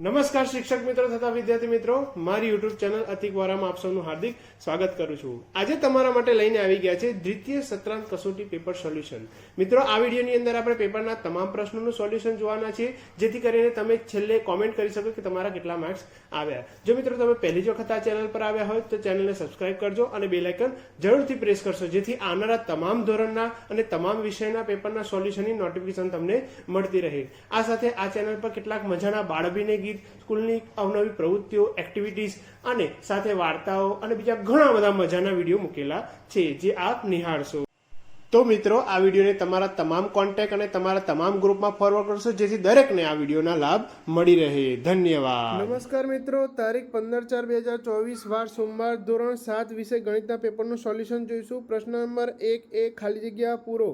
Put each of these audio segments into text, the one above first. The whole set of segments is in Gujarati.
નમસ્કાર શિક્ષક મિત્રો તથા વિદ્યાર્થી મિત્રો, મારી યુટ્યુબ ચેનલ અતિકવારામાં આપ સૌનું હાર્દિક સ્વાગત કરું છું। આજે તમારા માટે લઈને આવી ગયા છે દ્વિતીય સત્રાંત કસોટી પેપર સોલ્યુશન। મિત્રો, આ વિડીયોની અંદર આપણે પેપરના તમામ પ્રશ્નોનું સોલ્યુશન જોવાના છે, જેથી કરીને તમે છેલ્લે કોમેન્ટ કરી શકો કે તમારા કેટલા માર્ક્સ આવ્યા। જો મિત્રો તમે પહેલી જ વખત આ ચેનલ પર આવ્યા હોય તો ચેનલને સબસ્ક્રાઇબ કરજો અને બેલ આઇકન જરૂરથી પ્રેસ કરશો, જેથી આવનારા તમામ ધોરણના અને તમામ વિષયના પેપરના સોલ્યુશનની નોટિફિકેશન તમને મળતી રહે। આ સાથે આ ચેનલ પર કેટલાક મજાના બાળભીને ગીત, સ્કૂલની અવનવી પ્રવૃત્તિઓ, એક્ટિવિટીઝ અને સાથે વાર્તાઓ અને બીજા ઘણા બધા મજાના વિડીયો મૂકેલા છે, જે આપ નિહાળશો। તો મિત્રો, આ વિડીયોને તમારા તમામ કોન્ટેક્ટ અને તમારા તમામ ગ્રુપમાં ફોરવર્ડ કરશો, જેથી દરેકને આ વિડીયોના લાભ મળી રહે। ધન્યવાદ। નમસ્કાર મિત્રો, તારીખ 15/4/2024 વાર સોમવાર, ધોરણ 7 વિષય ગણિતના પેપરનું સોલ્યુશન જોઈશું। પ્રશ્ન નંબર 1 ખાલી જગ્યા પૂરો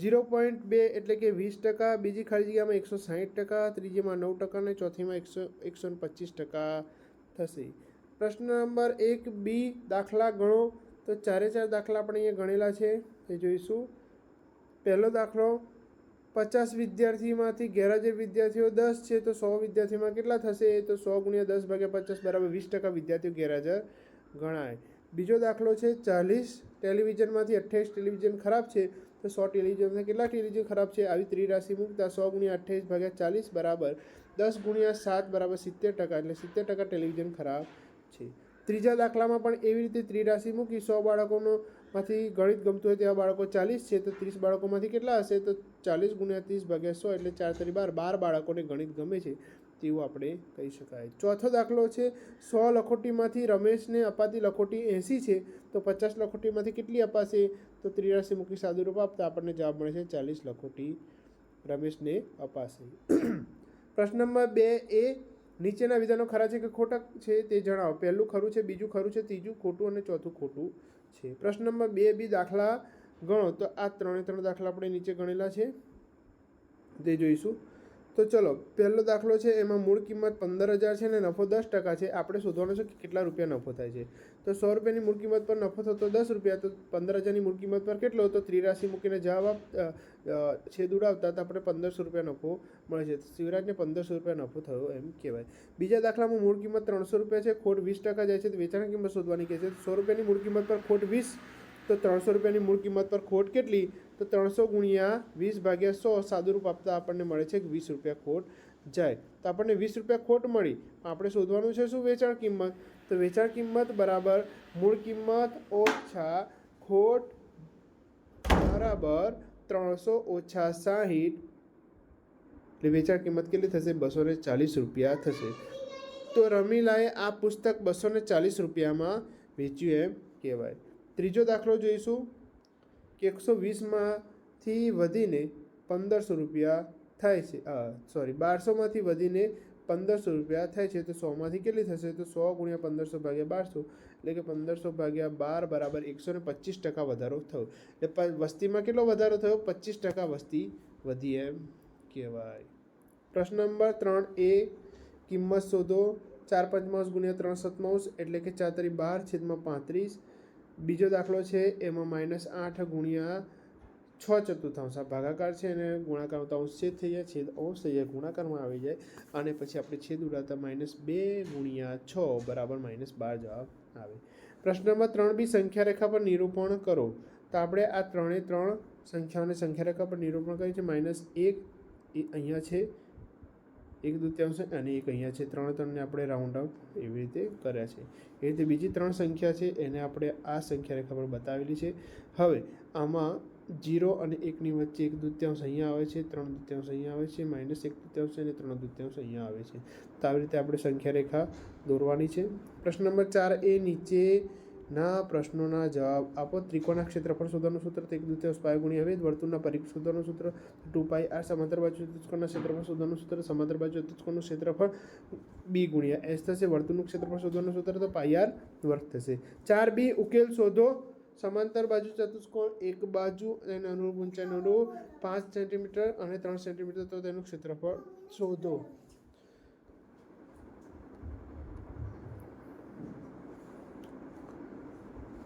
0.2 એટલે કે 20%, બીજી ખાલી જગ્યામાં 160%, ત્રીજીમાં 9% અને ચોથીમાં 125% થશે। પ્રશ્ન નંબર 1 દાખલા ગણો, તો 4 દાખલા આપણે અહીંયા ગણેલા છે એ જોઈશું। પહેલો દાખલો, 50 વિદ્યાર્થીમાંથી ગેરહાજર વિદ્યાર્થીઓ 10 છે, તો 100 વિદ્યાર્થીમાં કેટલા થશે? તો 100 × 10/50 બરાબર 20% વિદ્યાર્થીઓ ગેરહાજર ગણાય। બીજો દાખલો છે, 40 ટેલિવિઝનમાંથી 28 ટેલિવિઝન ખરાબ છે, તો 100 ટેલિવિઝનમાં કેટલા ટેલિવિઝન ખરાબ છે? આવી ત્રિરાશિ મૂકતા 100 × 28/40 બરાબર 10 × 7 બરાબર 70%, એટલે 70% ટેલિવિઝન ખરાબ છે। ત્રીજા દાખલામાં પણ એવી રીતે ત્રિરાશિ મૂકી 100 બાળકોમાંથી ગણિત ગમતું હોય તેવા બાળકો 40 છે, તો 30 બાળકોમાંથી કેટલા હશે? તો 40 × 30/100 એટલે 4 × 12 બાળકોને ગણિત ગમે છે તેવું આપણે કહી શકાય। ચોથો દાખલો છે, 100 લખોટીમાંથી રમેશને અપાતી લખોટી 80 છે, તો 50 લખોટીમાંથી કેટલી અપાશે? તો ત્રિરાશિ મૂકી સાદુરૂપ આપતા આપણને જવાબ મળે છે 40 લખોટી રમેશને અપાશે। પ્રશ્ન નંબર 2 નીચેના વિધાનો ખરા છે કે ખોટા છે તે જણાવો। પહેલું ખરું છે, બીજું ખરું છે, ત્રીજું ખોટું અને ચોથું ખોટું છે। પ્રશ્ન નંબર 2 દાખલા ગણો, તો આ 3 દાખલા આપણે નીચે ગણેલા છે તે જોઈશું। તો ચલો, પહેલો દાખલો છે, એમાં મૂળ કિંમત 15,000 છે અને નફો 10% છે। આપણે શોધવાનું છે કે કેટલા રૂપિયા નફો થાય છે। તો 100 રૂપિયાની મૂળ કિંમત પર નફો થતો 10 રૂપિયા, તો 15,000ની મૂળ કિંમત પર કેટલો? તો ત્રિરાશિ મૂકીને જવાબ છેદ ઉડાવતા તો આપણે 1500 રૂપિયા નફો મળે છે। શિવરાજને 1500 રૂપિયા નફો થયો એમ કહેવાય। બીજા દાખલામાં મૂળ કિંમત 300 રૂપિયા છે, ખોટ 20% જાય છે, તો વેચાણ કિંમત શોધવાની કહે છે। 100 રૂપિયાની મૂળ કિંમત પર ખોટ 20, તો 300 રૂપિયાની મૂળ કિંમત પર ખોટ કેટલી? તો 300 × 20/100 સાદુરૂપ આપતા આપણને મળે છે કે 20 રૂપિયા ખોટ જાય। તો આપણને 20 રૂપિયા ખોટ મળી, આપણે શોધવાનું છે શું? વેચાણ કિંમત। તો વેચાણ કિંમત બરાબર મૂળ કિંમત ઓછા ખોટ બરાબર 300 - 60, એટલે વેચાણ કિંમત કેટલી થશે? 240 રૂપિયા થશે। તો રમીલાએ આ પુસ્તક 240 રૂપિયામાં વેચ્યું એમ કહેવાય। ત્રીજો દાખલો જોઈશું કે 120માંથી વધીને 1500 રૂપિયા થાય છે, 1200માંથી વધીને 1500 રૂપિયા થાય છે, તો 100માંથી કેટલી થશે? તો 100 × 1500/1200 એટલે કે 1500/12 બરાબર 125% વધારો થયો। એટલે વસ્તીમાં કેટલો વધારો થયો? 25% વસ્તી વધી એમ કહેવાય। પ્રશ્ન નંબર 3 કિંમત શોધો। 4/5 × 3/7 એટલે કે 4 × 12 35। બીજો દાખલો છે, એમાં -8 × 6/4 આ ભાગાકાર છે અને ગુણાકારમાં તો અંશ છેદ થઈ જાય, છેદ અંશ થઈ જાય, ગુણાકારમાં આવી જાય અને પછી આપણે છેદ ઉડાવતા -2 × 6 બરાબર -12 જવાબ આવે। પ્રશ્ન નંબર 3 સંખ્યા રેખા પર નિરૂપણ કરો। તો આપણે આ 3 સંખ્યાઓને સંખ્યા રેખા પર નિરૂપણ કરીએ છીએ। -1 એ અહીંયા છે, 1/2 અને 1 અહીંયા છે। 3ને આપણે રાઉન્ડ અપ એવી રીતે કર્યા છે। એ રીતે બીજી 3 સંખ્યા છે એને આપણે આ સંખ્યા રેખા પર બતાવેલી છે। હવે આમાં 0 અને 1ની વચ્ચે 1/2 અહીંયા આવે છે, 3/2 અહીંયા આવે છે, -1/2 અને 3/2 અહીંયા આવે છે। તો આવી રીતે આપણે સંખ્યા રેખા દોરવાની છે। પ્રશ્ન નંબર 4 નીચેના પ્રશ્નોના જવાબ આપો। ત્રિકોણના ક્ષેત્રફળ શોધવાનું સૂત્ર 1/2 પાય × વેધ, વર્તુળના પરિઘ શોધવાનું સૂત્ર 2πr, સમાંતર બાજુ ચતુષ્કોણના ક્ષેત્રફળ શોધવાનું સૂત્ર સમાંતર બાજુ ચતુષ્કોણનું ક્ષેત્રફળ b × s થશે। વર્તુળનું ક્ષેત્રફળ શોધવાનું સૂત્ર તો πr² થશે। 4b ઉકેલ શોધો। સમાંતર બાજુ ચતુષ્કોણ એક બાજુ અને અનુરૂપ ઊંચાઈનો 5 સેન્ટીમીટર અને 3 સેન્ટીમીટર, તો તેનું ક્ષેત્રફળ શોધો।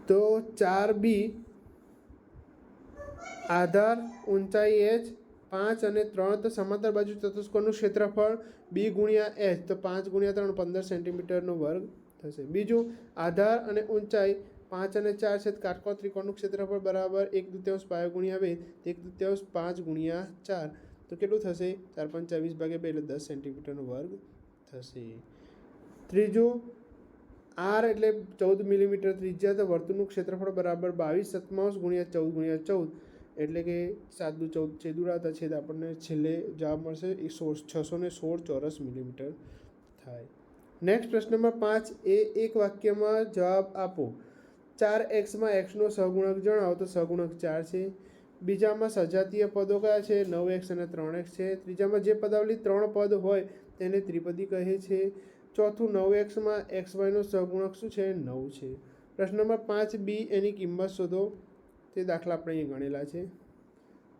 તો 4b આધાર ઊંચાઈ h 5 અને 3 તો સમાંતર બાજુ ચતુષ્કોણનું ક્ષેત્રફળ b ગુણ્યા h, તો 5 ગુણ્યા 3 15 સેન્ટીમીટરનો વર્ગ થશે. બીજું, આધાર અને ઊંચાઈ 5 અને 4 છે. કાટકોણ ત્રિકોણનું ક્ષેત્રફળ બરાબર 1/2 પાયો ગુણ્યા 2, 1/2 5 ગુણ્યા 4, તો કેટલું થશે? 4 5 24/2 એટલે 10 સેન્ટીમીટરનો વર્ગ થશે. ત્રીજું, r એટલે 14 મિલીમીટર ત્રિજ્યા, તો વર્તુળનું ક્ષેત્રફળ બરાબર 22/7 ગુણ્યા 14 ગુણ્યા 14, એટલે કે 7 દુ 14 છેદ ઉડાવતા છેદ આપણને છેલ્લે જવાબ મળશે 616 ચોરસ મિલીમીટર થાય. નેક્સ્ટ પ્રશ્ન નંબર 5 એ એક વાક્યમાં જવાબ આપો. 4x માં x નો સહગુણક જણાવો, તો સહગુણક 4 છે. બીજામાં સજાતીય પદો કયા છે? 9x અને 3x છે. ત્રીજામાં જે પદાવલી 3 પદ હોય તેને ત્રિપદી કહે છે. ચોથું, 9x માં xy નો સહગુણક શું છે? 9 છે. પ્રશ્ન નંબર 5b એની કિંમત શોધો. તે દાખલા આપણે અહીં ગણેલા છે.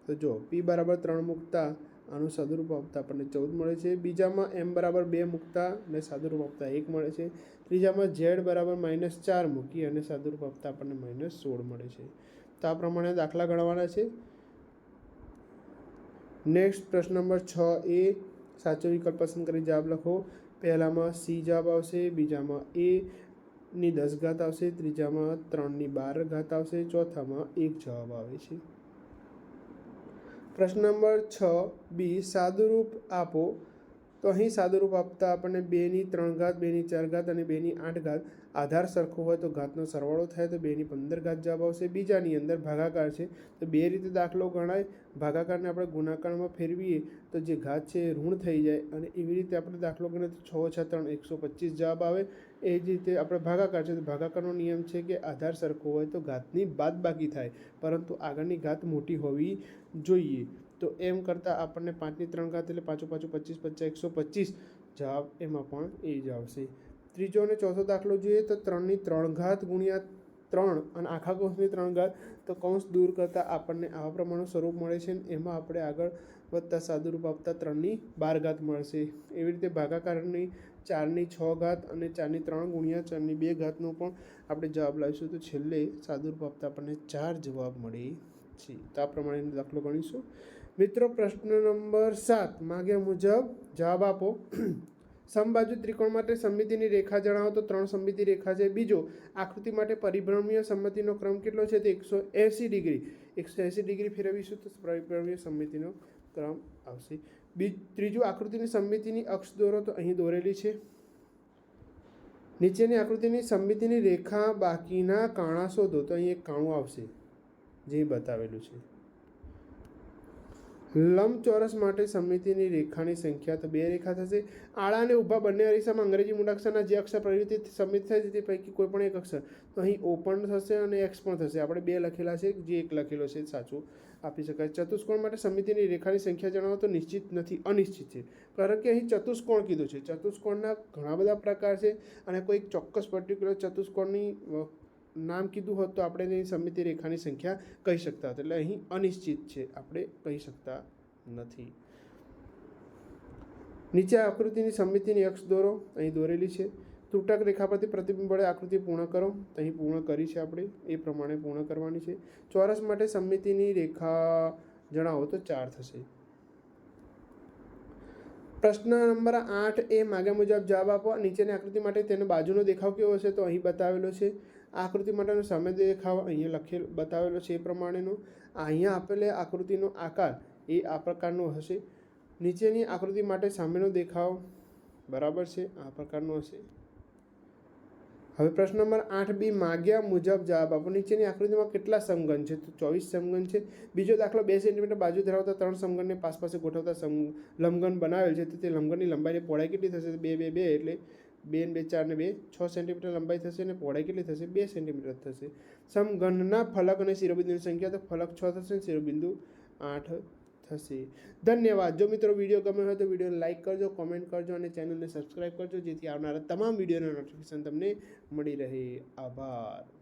તો જો p બરાબર 3 મૂકતા આનું સાદુરૂપ આપતા આપણને 14 મળે છે. બીજામાં m બરાબર 2 મૂકતા અને સાદુરૂપ આપતા 1 મળે છે. ત્રીજામાં z બરાબર -4 મૂકી અને સાદુરૂપ આપતા આપણને -16 મળે છે. તો આ પ્રમાણે દાખલા ગણવાના છે. નેક્સ્ટ પ્રશ્ન નંબર 6a સાચો વિકલ્પ પસંદ કરી જવાબ લખો. પહેલામાં c જવાબ આવશે, બીજામાં a ની 10 ઘાત આવશે, ત્રીજામાં 3 ની 12 ઘાત આવશે, ચોથામાં 1 જવાબ આવે છે. પ્રશ્ન નંબર 6b સાદુરૂપ આપો. તો અહીં સાદુરૂપ આપતા આપણને 2 ની 3 ઘાત, 2 ની 4 ઘાત અને 2 ની 8 ઘાત. આધાર સરખો હોય તો ઘાતનો સરવાળો થાય, તો 2 ની 15 ઘાત જવાબ આવશે. બીજાની અંદર ભાગાકાર છે, તો બે રીતે દાખલો ગણાય. ભાગાકારને આપણે ગુણાકારમાં ફેરવીએ તો જે ઘાત છે એ ઋણ થઈ જાય, અને એવી રીતે આપણે દાખલો ગણીએ તો 6 × 3 125 જવાબ આવે. એ જ રીતે આપણે ભાગાકાર છે, તો ભાગાકારનો નિયમ છે કે આધાર સરખો હોય તો ઘાતની બાદબાકી થાય, પરંતુ આગળની ઘાત મોટી હોવી જોઈએ. તો એમ કરતાં આપણને 5 ની 3 ઘાત એટલે 5 × 5 = 25, 125 જવાબ એમાં પણ એ જ આવશે. ત્રીજો અને ચોથો દાખલો જોઈએ તો 3 ની 3 ઘાત ગુણ્યા 3 અને આખા કૌંસની 3 ઘાત, તો કૌંસ દૂર કરતાં આપણને આવા પ્રમાણનું સ્વરૂપ મળે છે. એમાં આપણે આગળ વધતા સાદુરૂપ આપતા 3 ની 12 ઘાત મળશે. એવી રીતે ભાગાકારની 4 ની 6 ઘાત અને 4 ની 3 ગુણ્યા 4 ની 2 ઘાતનો પણ આપણે જવાબ લાવીશું, તો છેલ્લે સાદુરૂપ આપતા આપણને 4 જવાબ મળે છે. તો આ પ્રમાણે દાખલો ગણીશું. મિત્રો, પ્રશ્ન નંબર 7 માગ્યા મુજબ જવાબ આપો. સમબાજુ ત્રિકોણ માટે સમમિતિની રેખા જણાવો, તો 3 સમમિતિ રેખા છે. બીજો, આકૃતિ માટે પરિભ્રમણીય સમમિતિનો ક્રમ કેટલો છે? તો 180 ડિગ્રી. 180 ડિગ્રી ફેરવીશું તો પરિભ્રમણીય સમમિતિનો ક્રમ આવશે. ત્રીજું, આકૃતિની સમમિતિની અક્ષ દોરો, તો અહીં દોરેલી છે. નીચેની આકૃતિની સમમિતિની રેખા બાકીના કાણા શોધો, તો અહીં એક કાણું આવશે જે બતાવેલું છે. લંબચોરસ માટે સમમિતિની રેખાની સંખ્યા, તો 2 રેખા થશે. આડા અને ઊભા બંને અરીસામાં અંગ્રેજી મૂળાક્ષરના જે અક્ષર પ્રવૃત્તિ સમિત થાય છે તે પૈકી કોઈ પણ એક અક્ષર, તો અહીં ઓ પણ થશે અને એક્સ પણ થશે. આપણે 2 લખેલા છે, જે 1 લખેલો છે સાચું આપી શકાય. ચતુષ્કોણ માટે સમમિતિની રેખાની સંખ્યા જણાવો, તો નિશ્ચિત નથી, અનિશ્ચિત છે. કારણ કે અહીં ચતુષ્કોણ કીધું છે. ચતુષ્કોણના ઘણા બધા પ્રકાર છે, અને કોઈ ચોક્કસ પર્ટિક્યુલર ચતુષ્કોણની નામ કીધું હોત તો આપણે એની સમમિતિ રેખાની સંખ્યા કહી શકતા હતા. એટલે અહીં અનિશ્ચિત છે, આપણે કહી શકતા નથી. નીચે આકૃતિની સમમિતિની અક્ષ દોરો, અહીં દોરેલી છે. ત્રુટક રેખા પરથી પ્રતિબિંબ વડે આકૃતિ પૂર્ણ કરો, તો અહીં પૂર્ણ કરી છે આપણે, એ પ્રમાણે પૂર્ણ કરવાની છે. ચોરસ માટે સમમિતિની રેખા જણાવો, તો 4 થશે. પ્રશ્ન નંબર 8 એ માગ્યા મુજબ જવાબ આપો. નીચેની આકૃતિ માટે તેનો બાજુનો દેખાવ કેવો હશે? તો અહીં બતાવેલો છે. આ આકૃતિ માટેનો સામે દેખાવ અહીંયા બતાવેલો છે એ પ્રમાણેનો. અહીંયા આપેલા આકૃતિનો આકાર એ આ પ્રકારનો હશે. નીચેની આકૃતિ માટે સામેનો દેખાવ બરાબર છે, આ પ્રકારનો હશે. હવે પ્રશ્ન નંબર 8b માગ્યા મુજબ જવાબ આપો. નીચેની આકૃતિમાં કેટલા સમઘન છે? તો 24 સમઘન છે. બીજો દાખલો 2 સેન્ટીમીટર બાજુ ધરાવતા 3 સમઘનને પાસે ગોઠવતા લંબઘન બનાવેલ છે, તો તે લંબઘનની લંબાઈની પહોળાઈ કેટલી થશે? 2 2 2 એટલે 2 2 4 ને 2 6 સેન્ટીમીટર લંબાઈ થશે, અને પહોળાઈ કેટલી થશે? 2 સેન્ટીમીટર થશે. સમઘનના ફલક અને શિરોબિંદુની સંખ્યા, તો ફલક 6 થશે અને શિરોબિંદુ 8 થશે. ધન્યવાદ. જો મિત્રો વિડીયો ગમ્યો હોય તો વિડીયોને લાઇક કરજો, કોમેન્ટ કરજો અને ચેનલને સબસ્ક્રાઈબ કરજો, જેથી આવનારા તમામ વિડીયોના નોટિફિકેશન તમને મળી રહે. આભાર.